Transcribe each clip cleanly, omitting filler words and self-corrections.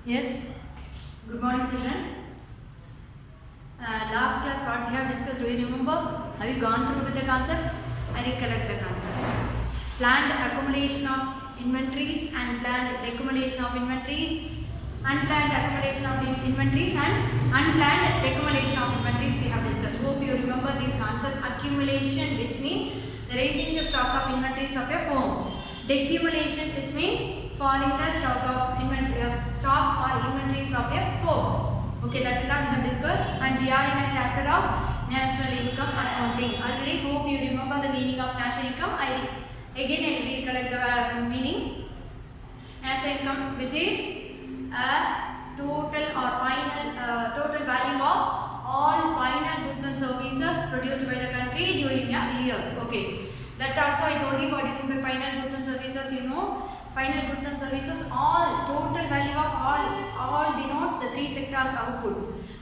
Yes, good morning children. Last class what we have discussed, do you remember? Have you gone through with the concept? I recollect the concepts. Planned accumulation of inventories and planned accumulation of inventories, unplanned accumulation of inventories and unplanned accumulation of inventories we have discussed. Hope you remember these concepts. Accumulation, which means raising the stock of inventories of your firm. Decumulation, which means falling the stock of stock or inventories of a firm. Okay, that we have discussed, and we are in a chapter of national income accounting. Already hope you remember the meaning of national income. I recollect the meaning. National income, which is a total or final total value of all final goods and services produced by the country during a year. Okay, that also I told you what do you mean by final goods and services. You know, final goods and services, all total value of all denotes the three sectors output.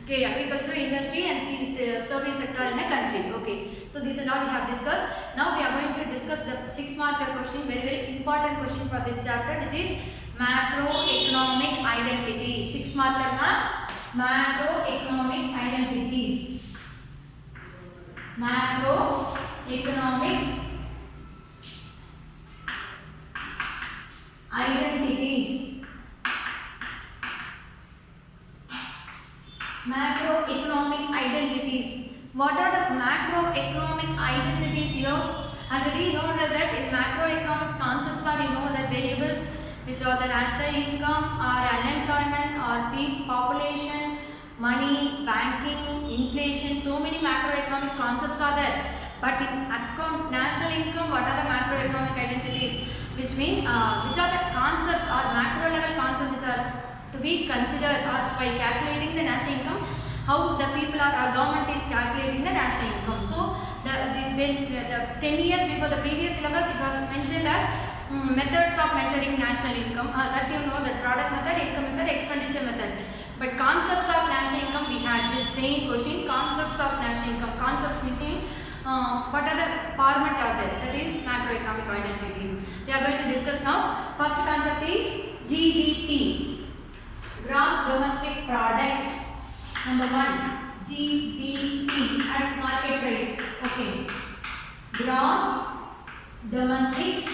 Okay, agriculture, industry and the service sector in a country. Okay, so this and all we have discussed. Now we are going to discuss the 6-marker question, very important question for this chapter, which is macroeconomic identity. 6-marker na macroeconomic identities. Macroeconomic identities. Macroeconomic identities. What are the macroeconomic identities here? Already you know that in macroeconomics concepts are, you know, that variables which are the national income or unemployment or population, money, banking, inflation. So many macroeconomic concepts are there. But in national income, what are the macroeconomic identities? Which mean which are the concepts or macro level concepts which are to be considered, or by calculating the national income, how the people or our government is calculating the national income. So when the 10 years before the previous syllabus, it was mentioned as methods of measuring national income. That you know, the product method, income method, expenditure method. But concepts of national income, we had this same question. Concepts of national income. Concepts meaning what are the format are there? That is macroeconomic identities. We are going to discuss now. First concept is GDP, gross domestic product. Number 1, GDP at market price. Okay, gross domestic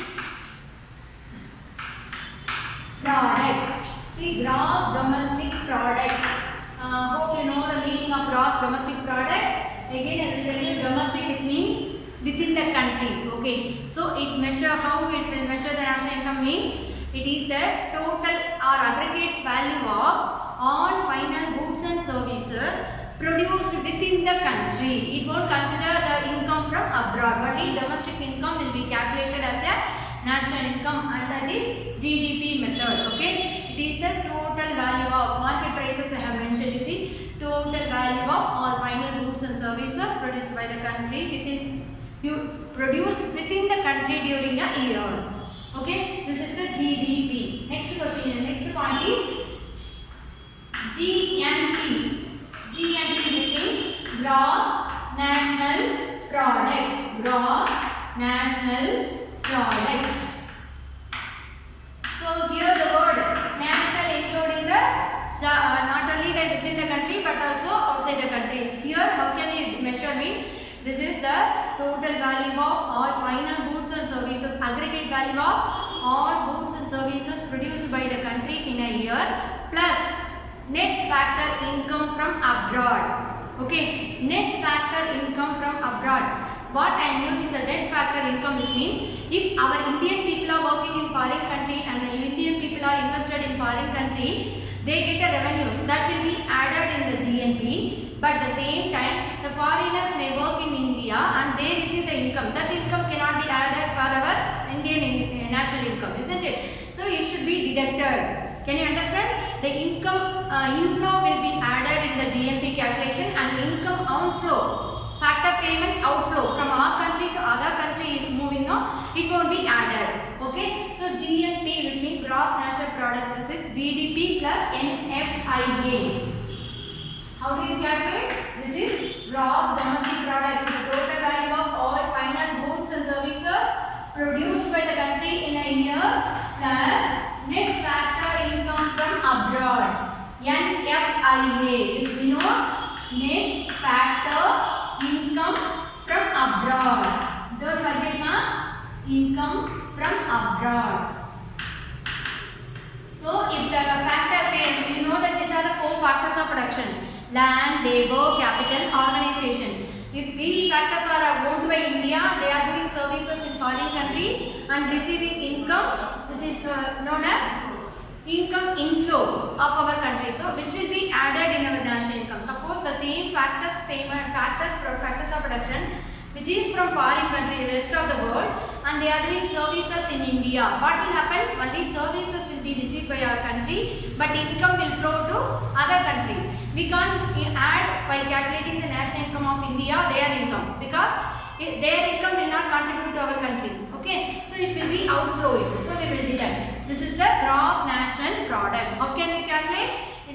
product. See, gross domestic product. Hope you know the meaning of gross domestic product. Again, I will tell you, domestic, which means within the country. Okay, so it measure how it will measure the national income mean it is the total or aggregate value of all final goods and services produced within the country. It won't consider the income from abroad. Only domestic income will be calculated as a national income under the GDP method. Okay, it is the total value of market prices I have mentioned. You see, total value of all final goods and services produced by the country produced within the country during a year. Okay, this is the GDP. Next question, next point is GNP. GNP, which means gross national product. Gross national product. So here the word national including the not only the within the country but also outside the country. Here how can we measure mean? This is the total value of all final goods and services, aggregate value of all goods and services produced by the country in a year, plus net factor income from abroad. Okay, net factor income from abroad. What I am using the net factor income, which means if our Indian people are working in foreign country and the Indian people are invested in foreign country, they get a revenues that will be added in the GNP. But at the same time, the foreigners may work in India and they receive the income. That income cannot be added for our Indian national income, isn't it? So it should be deducted. Can you understand? The income inflow will be added in the GNP calculation, and income outflow, factor payment outflow from our country to other country is moving on. It won't be added. Okay. So GNP, which means gross national product. This is GDP plus NFIA. How do you calculate? This is gross domestic product, the total value of all final goods and services produced by the country in a year, plus net factor income from abroad. FIA, which denotes net factor income from abroad. Don't forget ma, income from abroad. So if the factor, you know that these are the 4 factors of production: land, labor, capital, organization. If these factors are owned by India, they are doing services in foreign countries and receiving income, which is known as income inflow of our country. So which will be added in our national income. Suppose the same factors of production, which is from foreign country, rest of the world, and they are doing services in India. What will happen? Only services will be received by our country, but income will flow to other country. We can't add while calculating the national income of India their income, because their income will not contribute to our country. Okay, so it will be outflowing. So we will deduct. This is the gross national product. How can we calculate?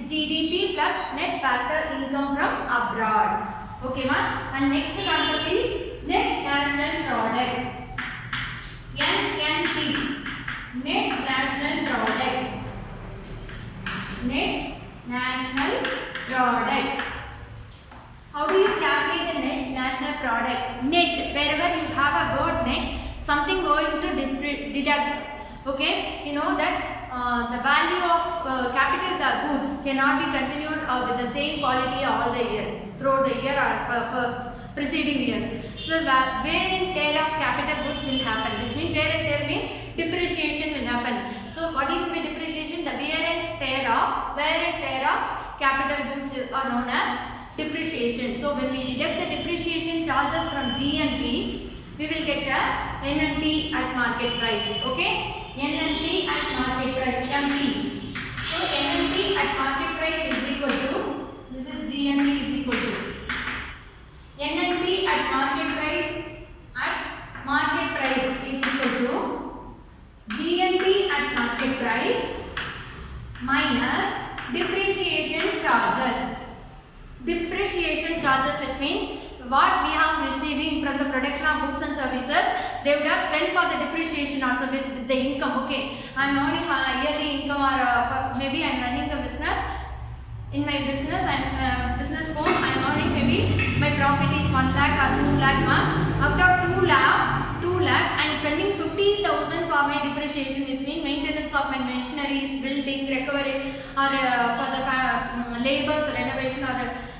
GDP plus net factor income from abroad. Okay, ma. And next concept is net national product. NNP. Net national product. Net national product. How do you calculate the net national product? Net, wherever you have a word net, something going to deduct. Okay, you know that the value of capital goods cannot be continued with the same quality all the year, throughout the year or for preceding years. So the wear and tear of capital goods will happen, which means wear and tear means depreciation will happen. So what is the depreciation? The wear and tear of capital goods are known as depreciation. So when we deduct the depreciation charges from GNP, we will get the NNP at market price. Okay, NNP at market price, MP. So NNP at market price is equal to, this is GNP is equal to NNP at market price is equal to GNP at market price minus depreciation charges. Depreciation charges, which means what we are receiving from the production of goods and services, they would have spent for the depreciation also with the income. Okay, I am earning yearly income, or maybe I am running the business. In my business, business form, I am earning, maybe my profit is 1 lakh or 2 lakh. Out of 2 lakh, I am spending 50,000 for my depreciation, which means maintenance of my machineries, building, recovery, or for the labors, renovation, or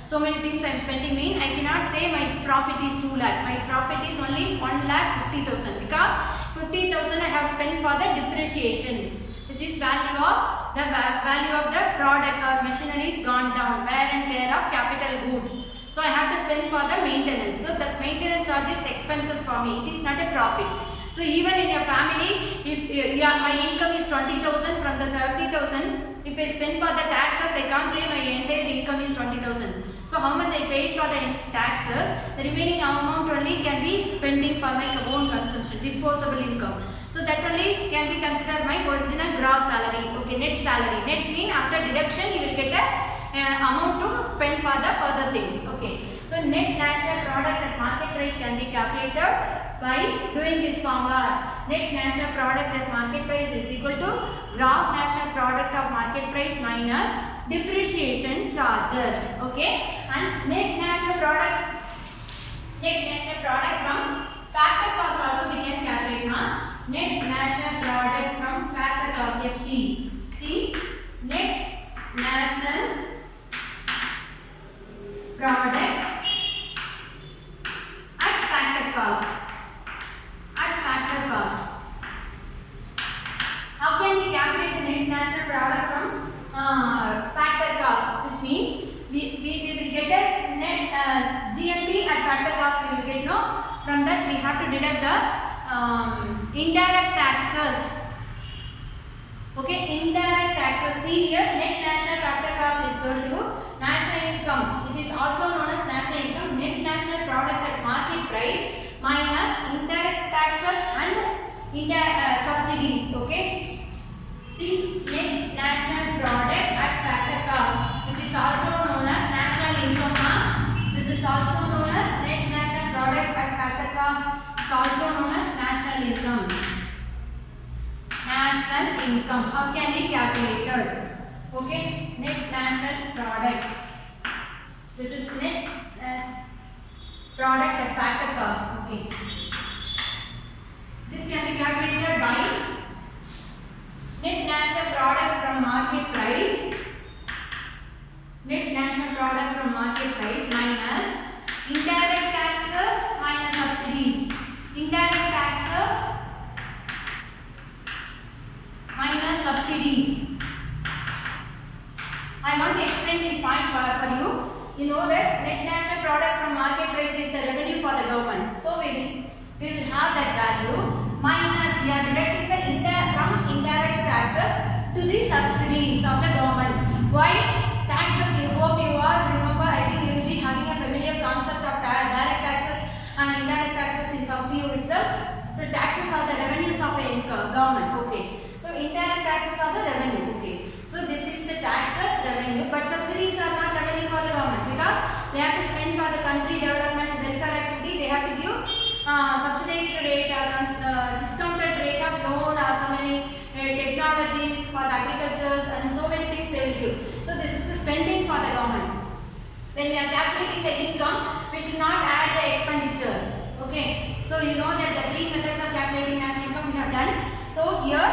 so many things I am spending. Mean I cannot say my profit is 2 lakh. My profit is only 1,50,000, because 50,000 I have spent for the depreciation, which is value of the products or machineries gone down, wear and tear of capital goods. So I have to spend for the maintenance. So that maintenance charge is expenses for me. It is not a profit. So even in your family, if my income is 20,000, from the 30,000, if I spend for the taxes, I can't say my entire income is 20,000. So how much I paid for the taxes, the remaining amount only can be spending for my own consumption, disposable income. So that only can be considered my original gross salary. Okay, net salary. Net mean after deduction you will get a amount to spend for the further things. Okay, so net national product at market price can be calculated by doing this formula. Net national product at market price is equal to gross national product of market price minus depreciation charges. Okay, and net national product from factor cost also we can calculate now. Net national product from factor cost, FC. See, net national product at factor cost. How can we calculate the net national product from factor cost? Which means we will get a net GNP at factor cost. We will get no. From that we have to deduct the indirect taxes. Okay, indirect taxes. See here, net national factor cost is equal to national income, which is also known as national income. Net national product at market price minus indirect taxes and subsidies. Okay, see, net national product at factor cost, which is also known as national income. This is also known as net national product at factor cost. It's also known as national income. National income. How can be calculated? Okay, net national product. This is net product at factor cost. Okay. This can be calculated by net national product from market price. Net national product from market price minus indirect taxes minus subsidies. Indirect taxes minus subsidies. I want to explain this point for you. You know that net national product from market price is the revenue for the government. So we will have that value minus we are deducting the from indirect taxes to the subsidies of the government. Why taxes? You hope you all remember. I think you will be having a familiar concept of direct taxes and indirect taxes in first year itself. So taxes are the revenues of a government. Okay. So indirect taxes are the revenue. Okay. So this is the taxes revenue, but subsidies are not revenue for the government because they have to spend for the country development welfare activity. They have to give subsidized rate or discounted rate of loan or so many technologies for the agricultures and so many things they will give. So this is the spending for the government. When we are calculating the income, we should not add the expenditure. Okay. So you know that the three methods of calculating national income we have done. So here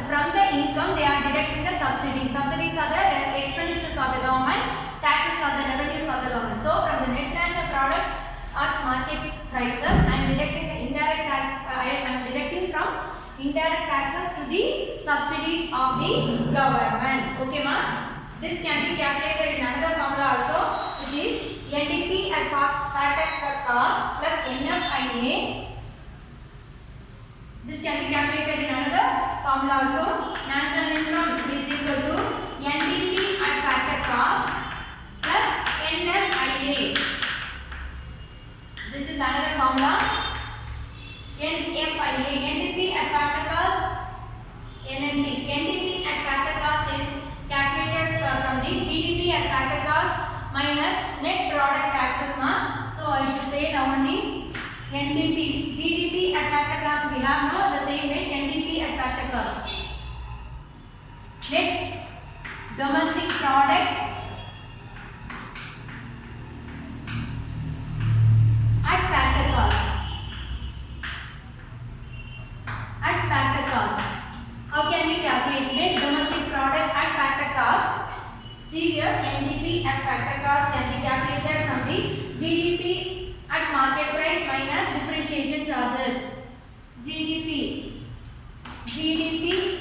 from the income they are deducting the subsidies. Subsidies are the expenditures of the government. Taxes are the revenues of the government. So from the net national product at market prices, I am deducting the indirect tax. I am deducting from indirect taxes to the subsidies of the government. Okay, ma? This can be calculated in another formula also, which is NDP at factor cost plus NFIA. This can be calculated in another formula also. National income is equal to NDP at factor cost plus NFIA. This is another formula. NFIA, NDP at factor cost, NNP. NDP at factor cost is calculated from the GDP at factor cost minus net product taxes. So I should say now only NDP. GDP at factor cost we have now the same way NDP at factor cost. Net domestic product at factor cost. At factor cost. How can we calculate net domestic product at factor cost? See here NDP at factor cost can be calculated from the GDP at market price minus depreciation charges. GDP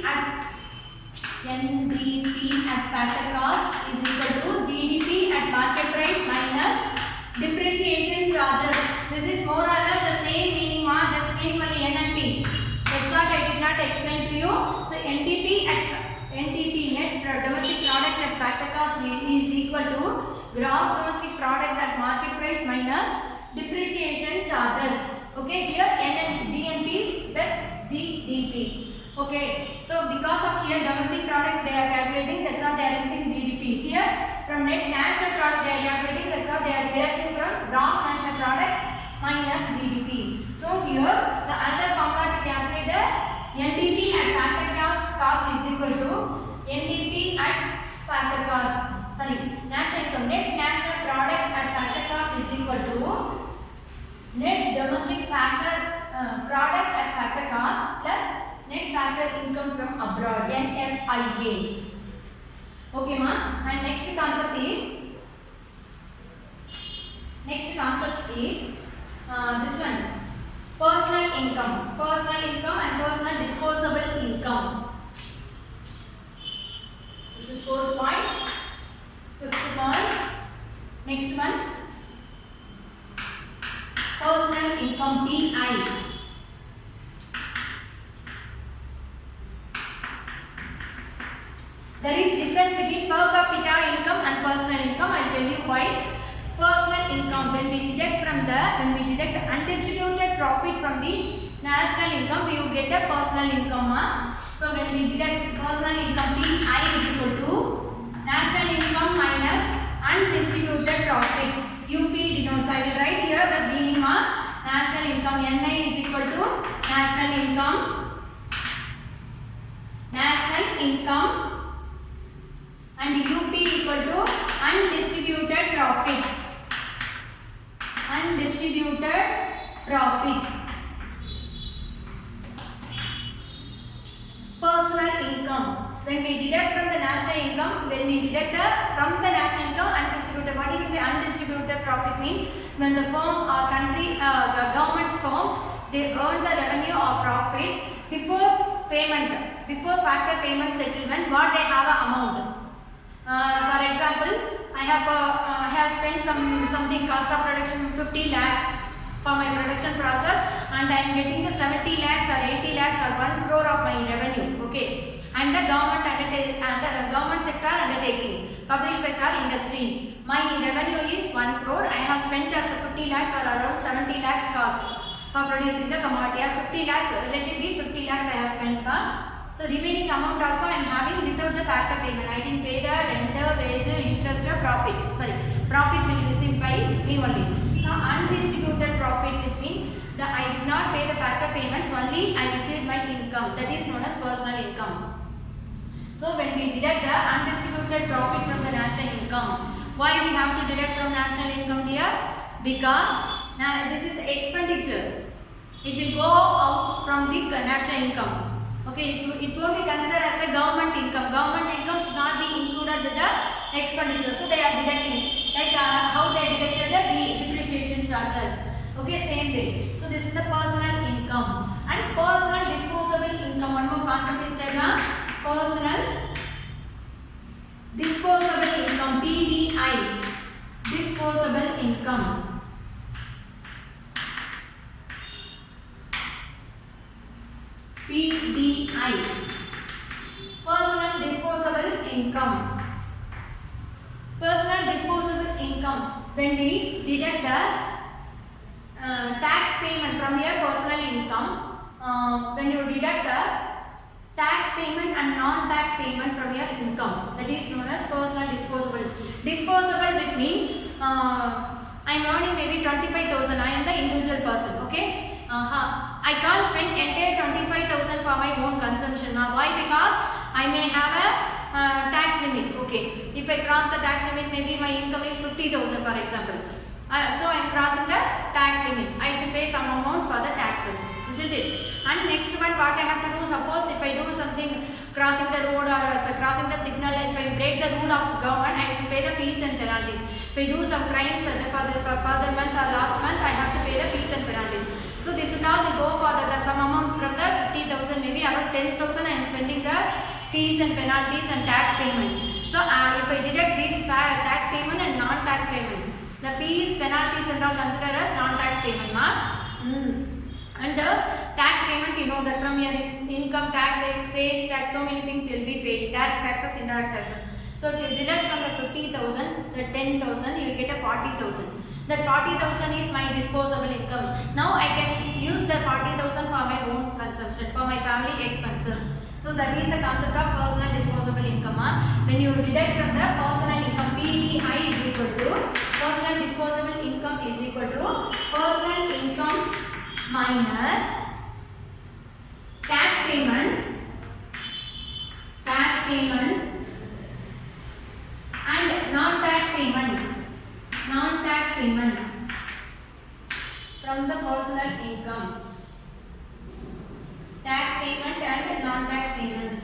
at NDP at factor cost is equal to GDP at market price minus depreciation charges. This is more or less the same meaning, just meaning only NNP. That's what I did not explain to you. So NDP net domestic product at factor cost is equal to gross domestic product at market price minus depreciation charges. Okay, here GNP, then GDP. Okay, so because of here domestic product they are calculating, that's why they are using GDP. Here from net national product they are calculating, that's why they are deducting from gross national product minus GDP. So here the another formula to calculate the NDP at factor cost is equal to NDP at factor cost. Sorry, national income. Net national product at factor cost is equal to net domestic factor product at factor cost plus net factor income from abroad, NFIA. Okay, ma? And next concept is this one, personal income. Personal income and personal disposable income. This is fourth point. Fifth point. Next one, personal income, PI. There is difference between per capita income and personal income. I will tell you why. Personal income, when we deduct undistributed profit from the national income, we will get a personal income. So when we deduct personal income, PI is equal to national income minus undistributed profit. UP denotes. I will write here the meaning of national income. NI is equal to national income and profit. Personal income. When we deduct from the national income, from the national income undistributed, what will be undistributed profit mean? When the firm or country, the government firm, they earn the revenue or profit before payment, before factor payment settlement, what they have an amount. For example, I have spent something cost of production 50 lakhs for my production process, and I am getting the 70 lakhs or 80 lakhs or 1 crore of my revenue. Okay, and the government sector undertaking, public sector industry. My revenue is 1 crore. I have spent as 50 lakhs or around 70 lakhs cost for producing the commodity. 50 lakhs, relatively 50 lakhs I have spent for. So remaining amount also I am having without the factor payment. I didn't pay the rent, wage, interest, profit. Sorry, profit will be received by me only. Now undistributed profit, which means that I did not pay the factor payments, only I received my income. That is known as personal income. So when we deduct the undistributed profit from the national income, why we have to deduct from national income here? Because now this is expenditure. It will go out from the national income. Okay, it won't be considered as a government income. Government income should not be included with the expenditure. So they are deducting, like how they deducted the depreciation charges. Okay, same way. So this is the personal income and personal disposable income. One more concept is there now. Personal disposable income, PDI, disposable income. PDI, personal disposable income. Personal disposable income. When we deduct the tax payment from your personal income, when you deduct the tax payment and non-tax payment from your income, that is known as personal disposable. Disposable, which means I am earning maybe 25,000. I am the individual person. Okay. I can't spend entire 25,000 for my own consumption. Now why? Because I may have a tax limit. Okay, if I cross the tax limit, maybe my income is 50,000 for example. So I am crossing the tax limit. I should pay some amount for the taxes, isn't it? And next one, what I have to do, suppose if I do something, crossing the road or crossing the signal, if I break the rule of government, I should pay the fees and penalties. If I do some crimes for the month or last month, I have to pay the fees and penalties. So this is now will go for the some amount from the 50,000, maybe around 10,000 I am spending the fees and penalties and tax payment. So if I deduct this tax payment and non-tax payment, the fees, penalties and all considered as non-tax payment. And the tax payment, you know that from your income tax, sales tax, so many things you will be paid. Direct taxes, indirect taxes. So if you deduct from the 50,000, the 10,000, you will get a 40,000. That 40,000 is my disposable income. Now I can use the 40,000 for my own consumption, for my family expenses. So that is the concept of personal disposable income. When you deduct from the personal income, PDI is equal to personal disposable income is equal to personal income minus tax payments and non-tax payments from the personal income. Tax payment and non-tax payments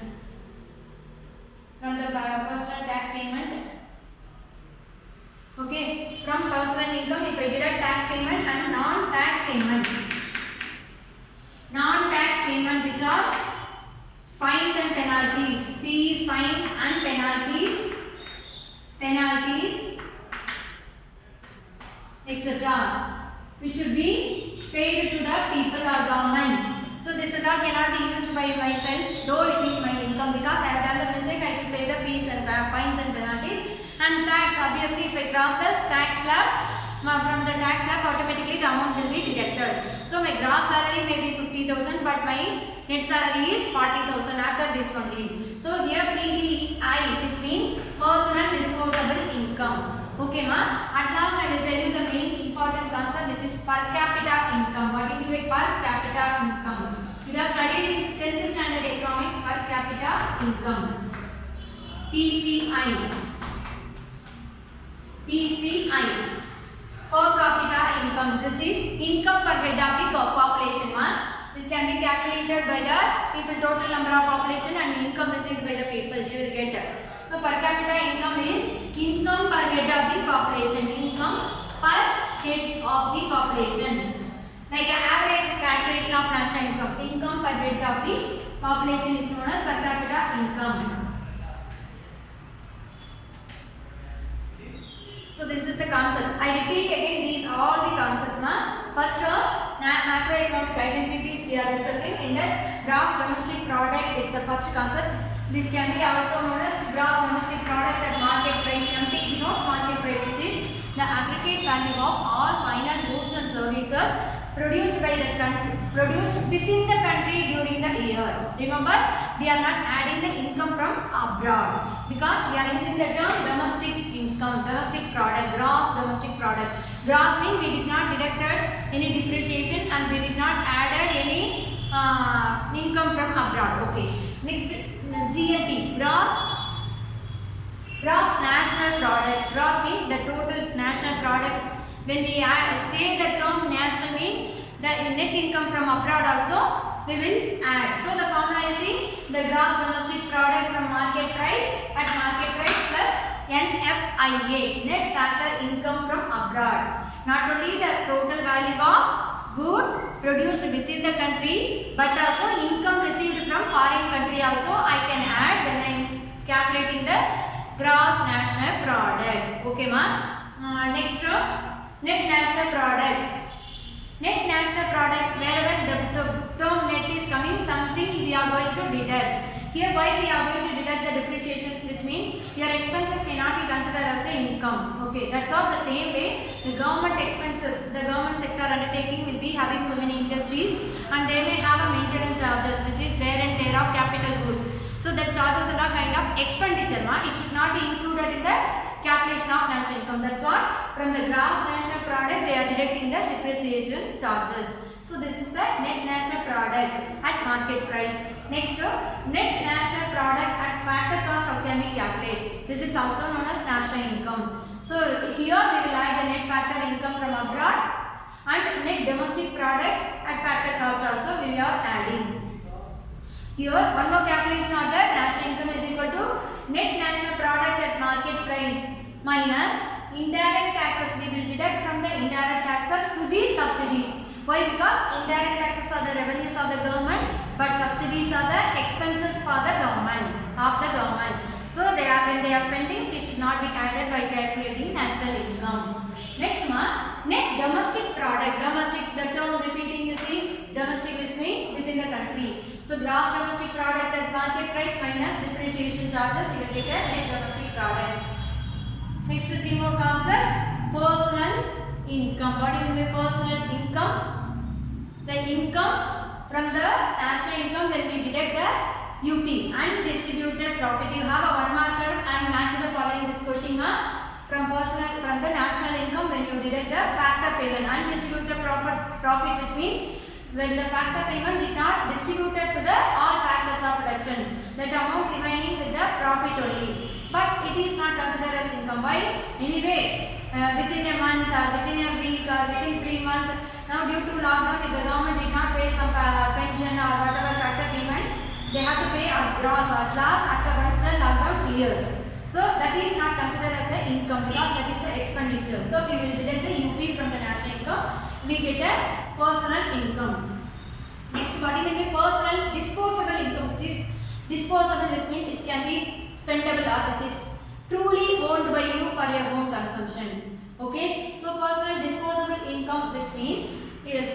from the personal tax payment. Okay, from personal income, if I deduct tax payment and non-tax payment. Non-tax payment, which are fines and penalties, fees, fines and penalties, etc., which should be paid to the people or government. So this cannot be used by myself, though it is my income, because I have done the mistake. I should pay the fees and fines and penalties. And tax, obviously, if I cross the tax slab, from the tax slab, automatically the amount will be deducted. So my gross salary may be 50,000, but my net salary is 40,000 after this only. So here PDI, which means personal disposable income. Okay, ma. At last, I will tell you the main important concept, which is per capita income. What do you mean by per capita income? You have studied in 10th standard economics per capita income. PCI. per capita income. This is income per head of the population. This can be calculated by the people total number of population and income received by the people. You will get. So per capita income is income per head of the population. Income per head of the population. Like an average calculation of national income. Income per head of the population is known as per capita income. So this is the concept. I repeat again these all the concepts. First macroeconomic identities we are discussing. In that gross domestic product is the first concept, which can be also known as gross domestic product at market price. MT is not market price, which is the aggregate value of all final goods and services produced by the country, produced within the country during the year. Remember, we are not adding the income from abroad because we are using the term domestic income, domestic product, gross domestic product. Gross means we did not deducted any depreciation and we did not added any income from abroad. Okay. Next, GNP, gross national product. Gross means the total national product. When we say the term national means the net income from abroad also we will add. So the formula is the gross domestic product from market price at market price plus NFIA, net factor income from abroad. Not only the total value of goods produced within the country, but also income received from foreign country also I can add when I am calculating the gross national product. Okay, ma. Next, net national product. Net national product, wherever the term net is coming, something we are going to deduct. Here why we are going to deduct the depreciation, which means your expenses cannot be considered as an income. Okay, that's all the same way. The government expenses, the government sector undertaking will be having so many industries and they may have a maintenance charges, which is wear and tear of capital goods. So the charges are not kind of expenditure. It should not be included in the calculation of national income. That's what from the gross national product they are deducting the depreciation charges. So this is the net national product at market price. Next, net national product at factor cost how can we calculate? This is also known as national income. So here we will add the net factor income from abroad and net domestic product at factor cost also we are adding. Here one more calculation of the national income is equal to net national product at market price minus indirect taxes. We will deduct from the indirect taxes to the subsidies. Why? Because indirect taxes are the revenues of the government, but subsidies are the expenses for the government, of the government. So they are, when they are spending, it should not be added by calculating national income. Next one, net domestic product. Domestic, the term repeating you see, domestic which means within the country. So gross domestic product at market price minus depreciation charges, you will get a net domestic product. Next, three more concepts. Personal income. What do you mean by personal income? The income from the national income when we deduct the UP, undistributed profit. You have a one marker and match the following this question from the national income when you deduct the factor payment. Undistributed profit which means when the factor payment did not distributed to the all factors of production, that amount remaining with the profit only. But it is not considered as income. Why? Anyway, within a month, within a week, or within 3 months, now due to lockdown, if the government did not pay some pension or whatever factor payment, they have to pay at gross or at last after once the lockdown clears. So that is not considered as an income because that is the expenditure. So we will deduct the UP from the national income. We get a personal income. Next, what do you mean by personal disposable income, which is disposable, which means which can be spendable or which is truly owned by you for your own consumption. Okay, so personal disposable income, which means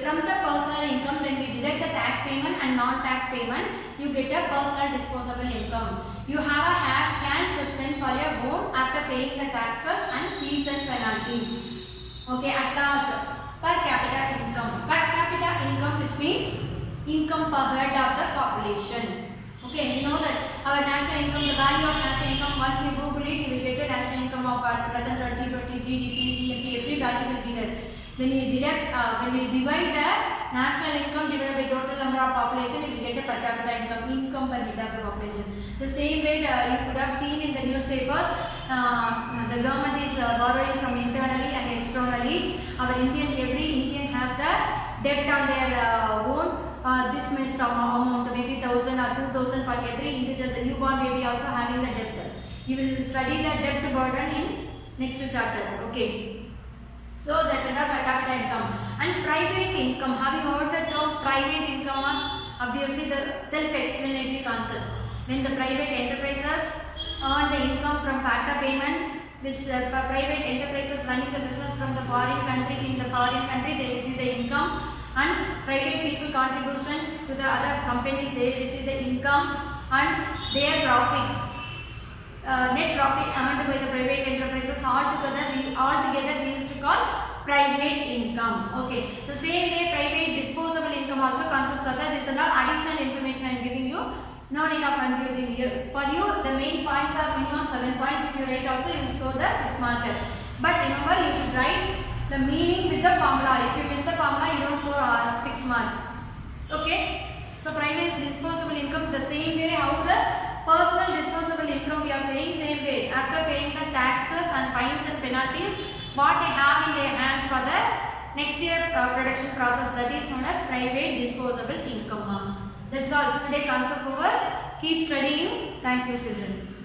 from the personal income when we deduct the tax payment and non-tax payment, you get a personal disposable income. You have a cash can to spend for your own after paying the taxes and fees and penalties. Okay, at last, per capita income. Per capita income, which means income per head of the population. Okay, you know that our national income, the value of national income, once you Google it, you will get the national income of our present 2020, GDP, GNP, every value will be there. When you divide the national income divided by total number of population, you will get a per capita income per head of the population. The same way you could have seen in the newspapers, the government is borrowing from internally and externally, Every Indian has the debt on their own. This means some amount, maybe 1,000 or 2,000 for every individual. The newborn baby also having the debt. You will study the debt burden in next chapter. Okay. So that is the per capita income and private income. Have you heard the term private income? Obviously, the self-explanatory concept. When the private enterprises earn the income from factor payment, which for private enterprises running the business from the foreign country, in the foreign country they receive the income, and private people contribution to the other companies, they receive the income and their profit. Net profit earned by the private enterprises altogether we used to call private income. Okay. The same way private disposable income also concepts are there. This is not additional information I am giving you. No need of confusing here. For you, the main points are minimum 7 points. If you write also, you will score the 6 marker. But remember, you should write the meaning with the formula. If you miss the formula, you don't score 6 mark. Okay. So private disposable income the same way how the personal disposable income we are saying same way. After paying the taxes and fines and penalties, what they have in their hands for the next year production process, that is known as private disposable income. That's all. Today concept over. Keep studying. Thank you, children.